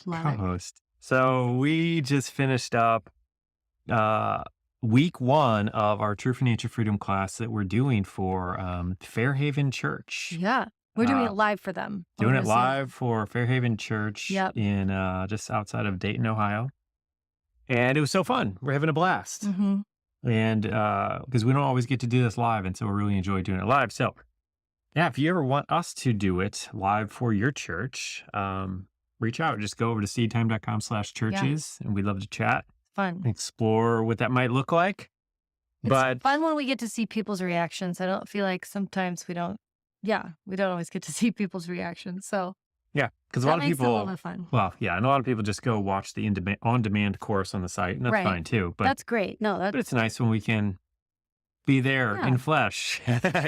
Love it. co-host. So we just finished up uh, week one of our True Financial Freedom class that we're doing for Fairhaven Church. Yeah. We're doing Uh, it live for them Doing over it Zoom. live for Fairhaven Church Yep. in just outside of Dayton, Ohio. And it was so fun. We're having a blast. Mm-hmm. And because we don't always get to do this live, and so we really enjoy doing it live. So yeah, if you ever want us to do it live for your church, reach out. Just go over to Yeah. seedtime.com/churches, and we'd love to chat, Fun. explore what that might look like. It's But fun when we get to see people's reactions. I don't feel like sometimes we don't always get to see people's reactions. So yeah, because a that lot of makes it a little people, bit fun. well, yeah, and a lot of people just go watch the on-demand course on the site, and that's Right. fine too. But That's great. No, but it's nice when we can be there Yeah. in flesh,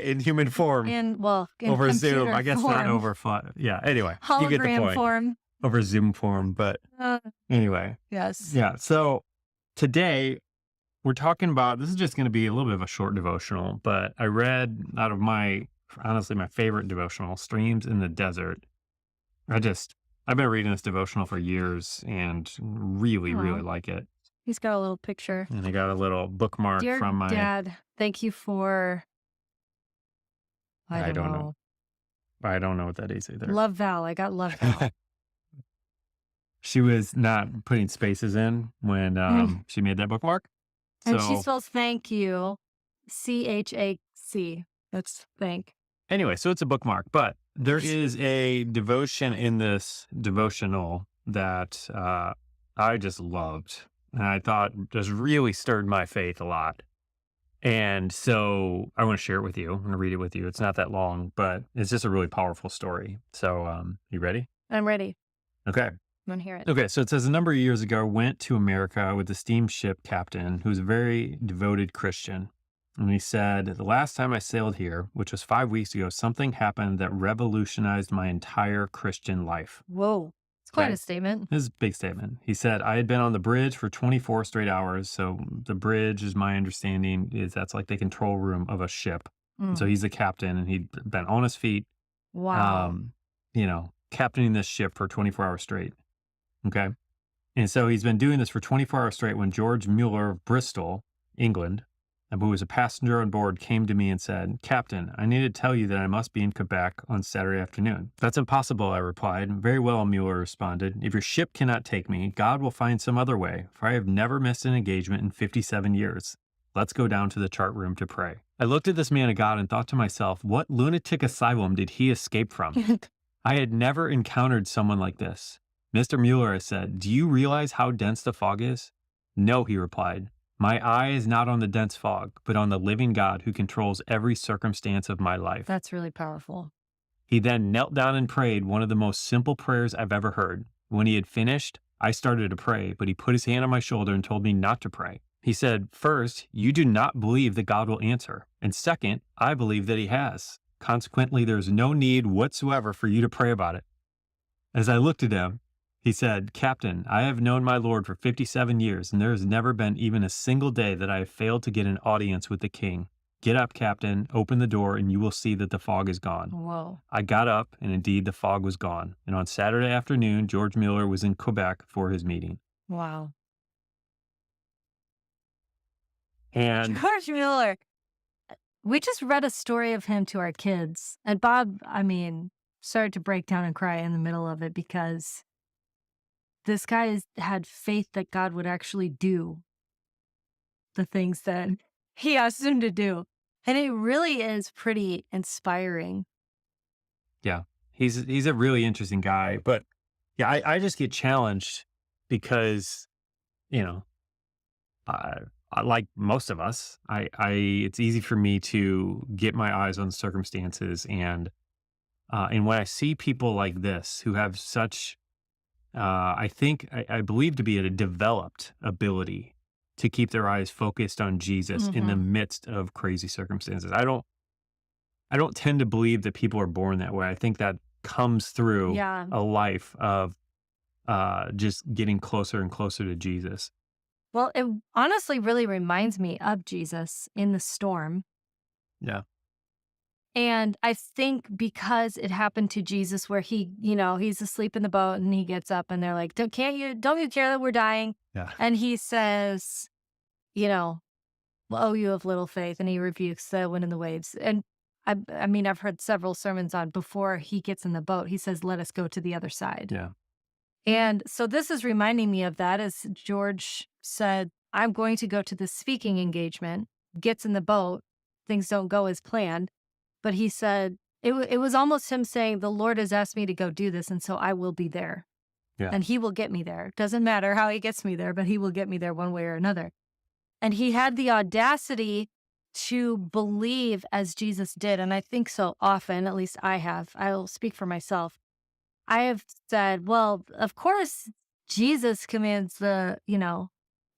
in human form, in over Zoom. computer I guess form, not over. Yeah. Anyway, you get the hologram point. form. Over Zoom form, but anyway. Yes. Yeah. So today we're talking about, this is just going to be a little bit of a short devotional, but I read out of honestly, my favorite devotional, Streams in the Desert. I've been reading this devotional for years and really, really Aw. like it. He's got a little picture. And I got a little bookmark Dear from my, Dad, thank you for I don't know. I don't know what that is either. Love Val. I got Love Val. She was not putting spaces in when she made that bookmark. And she So spells thank you CHAC. That's thank. anyway, so it's a bookmark, but there is a devotion in this devotional that I just loved, and I thought just really stirred my faith a lot. And so I want to share it with you. I'm going to read it with you. It's not that long, but it's just a really powerful story. So you ready? I'm ready. Okay. I want to hear it. Okay, so it says a number of years ago, I went to America with a steamship captain who was a very devoted Christian. And he said, the last time I sailed here, which was 5 weeks ago, something happened that revolutionized my entire Christian life. Whoa. It's quite Okay. a statement. This is a big statement. He said, I had been on the bridge for 24 straight hours. So the bridge, is my understanding, is that's like the control room of a ship. And so Mm. he's the captain, and he'd been on his feet, Wow. captaining this ship for 24 hours straight. Okay. And so he's been doing this for 24 hours straight when George Muller of Bristol, England, who was a passenger on board, came to me and said, Captain, I need to tell you that I must be in Quebec on Saturday afternoon. That's impossible, I replied. Very well, Muller responded. If your ship cannot take me, God will find some other way, for I have never missed an engagement in 57 years. Let's go down to the chart room to pray. I looked at this man of God and thought to myself, what lunatic asylum did he escape from? I had never encountered someone like this. Mr. Mueller, I said, do you realize how dense the fog is? No, he replied. My eye is not on the dense fog, but on the living God who controls every circumstance of my life. That's really powerful. He then knelt down and prayed one of the most simple prayers I've ever heard. When he had finished, I started to pray, but he put his hand on my shoulder and told me not to pray. He said, first, you do not believe that God will answer. And second, I believe that he has. Consequently, there's no need whatsoever for you to pray about it. As I looked at him, he said, Captain, I have known my Lord for 57 years, and there has never been even a single day that I have failed to get an audience with the king. Get up, Captain, open the door, and you will see that the fog is gone. Whoa. I got up, and indeed the fog was gone. And on Saturday afternoon, George Muller was in Quebec for his meeting. Wow. And George Muller. We just read a story of him to our kids. And Bob, started to break down and cry in the middle of it because this guy had faith that God would actually do the things that he asked him to do. And it really is pretty inspiring. yeah, he's a really interesting guy. But yeah, I just get challenged because, like most of us, it's easy for me to get my eyes on circumstances, and when I see people like this who have such, I believe to be a developed ability to keep their eyes focused on Jesus in the midst of crazy circumstances. I don't tend to believe that people are born that way. I think that comes through Yeah. a life of just getting closer and closer to Jesus. Well, it honestly really reminds me of Jesus in the storm. Yeah. And I think because it happened to Jesus where he's asleep in the boat and he gets up and they're like, don't you care that we're dying? Yeah. And he says, you know, well, oh, you have little faith. And he rebukes the wind and the waves. And I mean, I've heard several sermons on before he gets in the boat, he says, let us go to the other side. Yeah. And so this is reminding me of that as George said, I'm going to go to this speaking engagement, gets in the boat, things don't go as planned. But he said, it was almost him saying, the Lord has asked me to go do this, and so I will be there. Yeah. And he will get me there. Doesn't matter how he gets me there, but he will get me there one way or another. And he had the audacity to believe as Jesus did. And I think so often, at least I'll speak for myself. I have said, well, of course, Jesus commands the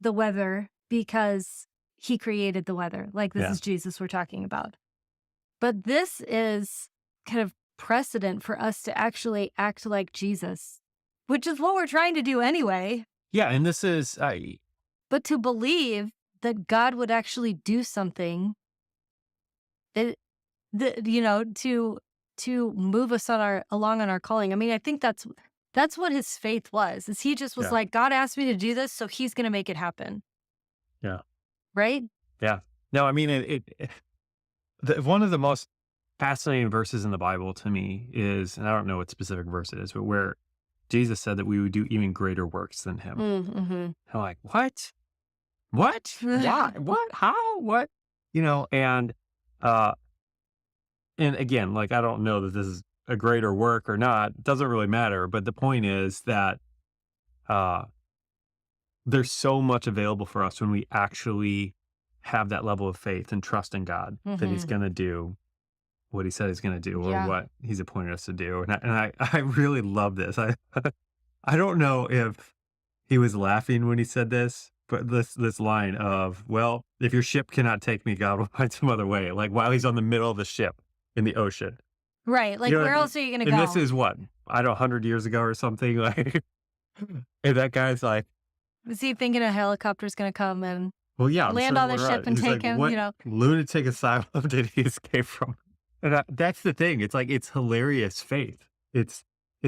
weather because he created the weather. Like this Yeah. is Jesus we're talking about. But this is kind of precedent for us to actually act like Jesus, which is what we're trying to do anyway. Yeah. And this is, But to believe that God would actually do something that, to move us along on our calling. I mean, I think that's what his faith was. Is he just was Yeah. like, God asked me to do this, so he's going to make it happen. yeah. Right? Yeah. No, I mean, one of the most fascinating verses in the Bible to me is, and I don't know what specific verse it is, but where Jesus said that we would do even greater works than him. Mm-hmm. I'm like, what? What? Why? What? How? What? And again, like, I don't know that this is a greater work or not. It doesn't really matter. But the point is that uh, there's so much available for us when we actually have that level of faith and trust in God that he's going to do what he said he's going to do or Yeah. what he's appointed us to do. I really love this. I don't know if he was laughing when he said this, but this line of, well, if your ship cannot take me, God will find some other way. Like while he's on the middle of the ship in the ocean. Right. Like, You know, where else are you going to and go? this is what, I don't know, 100 years ago or something. Like, and that guy's like, Is he thinking a helicopter's going to come and well, yeah, I'm land sure on the we're ship right. and He's take like, him, what lunatic asylum did he escape from? And that's the thing. It's like, it's hilarious faith. It's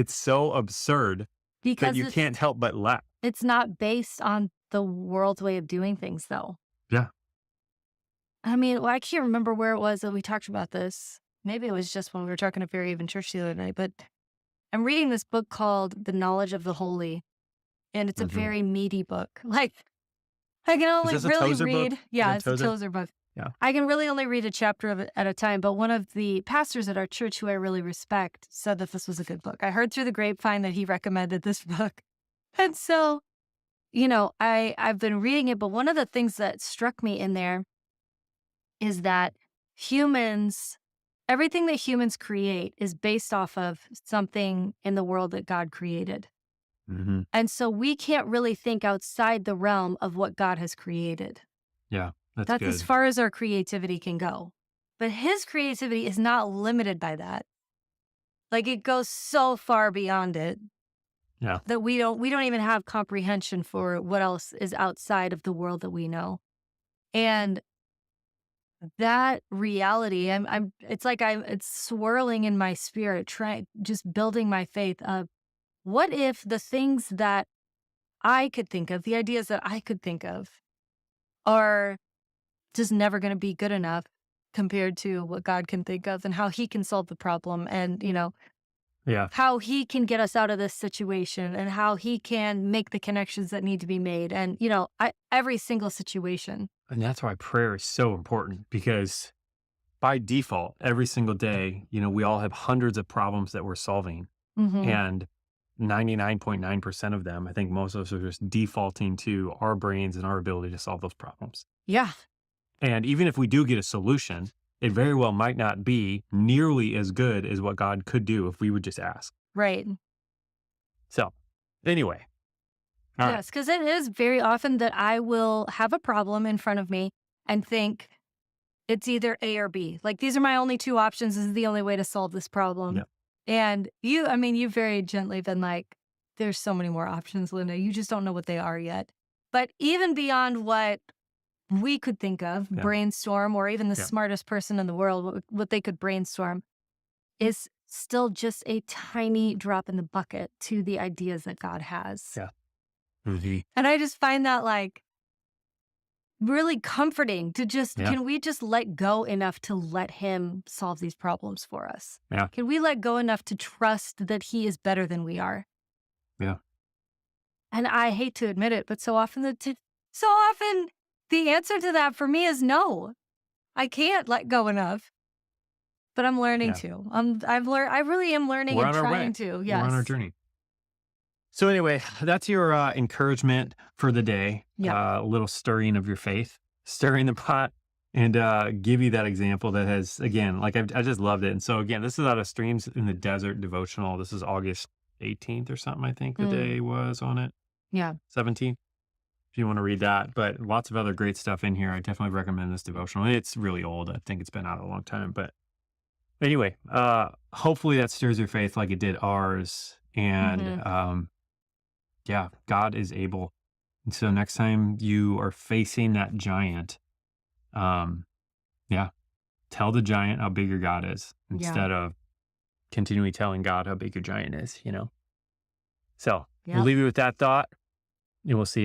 so absurd that because you can't help but laugh. it's not based on the world's way of doing things, though. Yeah. I mean, I can't remember where it was that we talked about this. Maybe it was just when we were talking to Fair Haven Church the other night, but I'm reading this book called The Knowledge of the Holy, and it's a very meaty book. Like, I can only this a really Tozer book? read. Yeah, Is it's it a Tozer? Tozer book. Yeah. I can really only read a chapter of it at a time, but one of the pastors at our church who I really respect said that this was a good book. I heard through the grapevine that he recommended this book. And so, I've been reading it, but one of the things that struck me in there is that everything that humans create is based off of something in the world that God created. Mm-hmm. And so we can't really think outside the realm of what God has created. Yeah. That's good. as far as our creativity can go. But his creativity is not limited by that. Like, it goes so far beyond it. Yeah. That we don't even have comprehension for what else is outside of the world that we know. And that reality, it's swirling in my spirit, just building my faith of what if the things that I could think of, the ideas that I could think of, are just never going to be good enough compared to what God can think of and how he can solve the problem and, Yeah. how he can get us out of this situation and how he can make the connections that need to be made. And, every single situation. And that's why prayer is so important because by default, every single day, we all have hundreds of problems that we're solving. Mm-hmm. And 99.9% of them, I think most of us are just defaulting to our brains and our ability to solve those problems. Yeah. And even if we do get a solution, it very well might not be nearly as good as what God could do if we would just ask. Right. So, anyway. All right. Yes, because it is very often that I will have a problem in front of me and think it's either A or B. Like, these are my only two options. This is the only way to solve this problem. Yeah. And you've very gently been like, there's so many more options, Linda. You just don't know what they are yet. But even beyond what we could think of, Yeah. brainstorm, or even the Yeah. smartest person in the world, what they could brainstorm is still just a tiny drop in the bucket to the ideas that God has. Yeah. Mhm. And I just find that like really comforting to just, Yeah. can we just let go enough to let him solve these problems for us? Yeah. Can we let go enough to trust that he is better than we are? Yeah. And I hate to admit it, but so often the answer to that for me is no. I can't let go enough. But I'm learning Yeah. to. I really am learning We're and on our way. trying to. We're on our Yes. journey. So anyway, that's your encouragement for the day. Yeah. A little stirring of your faith, stirring the pot, and give you that example that has, again, like I just loved it. And so again, this is out of Streams in the Desert devotional. This is August 18th or something. I think the Mm. day was on it, Yeah. 17th. If you want to read that, but lots of other great stuff in here. I definitely recommend this devotional. It's really old. I think it's been out a long time, but anyway, hopefully that stirs your faith like it did ours. And Mhm. yeah, God is able. And so next time you are facing that giant, um, yeah, tell the giant how big your God is Yeah. instead of continually telling God how big your giant is, you know? So we'll Yep. leave you with that thought, and we'll see you.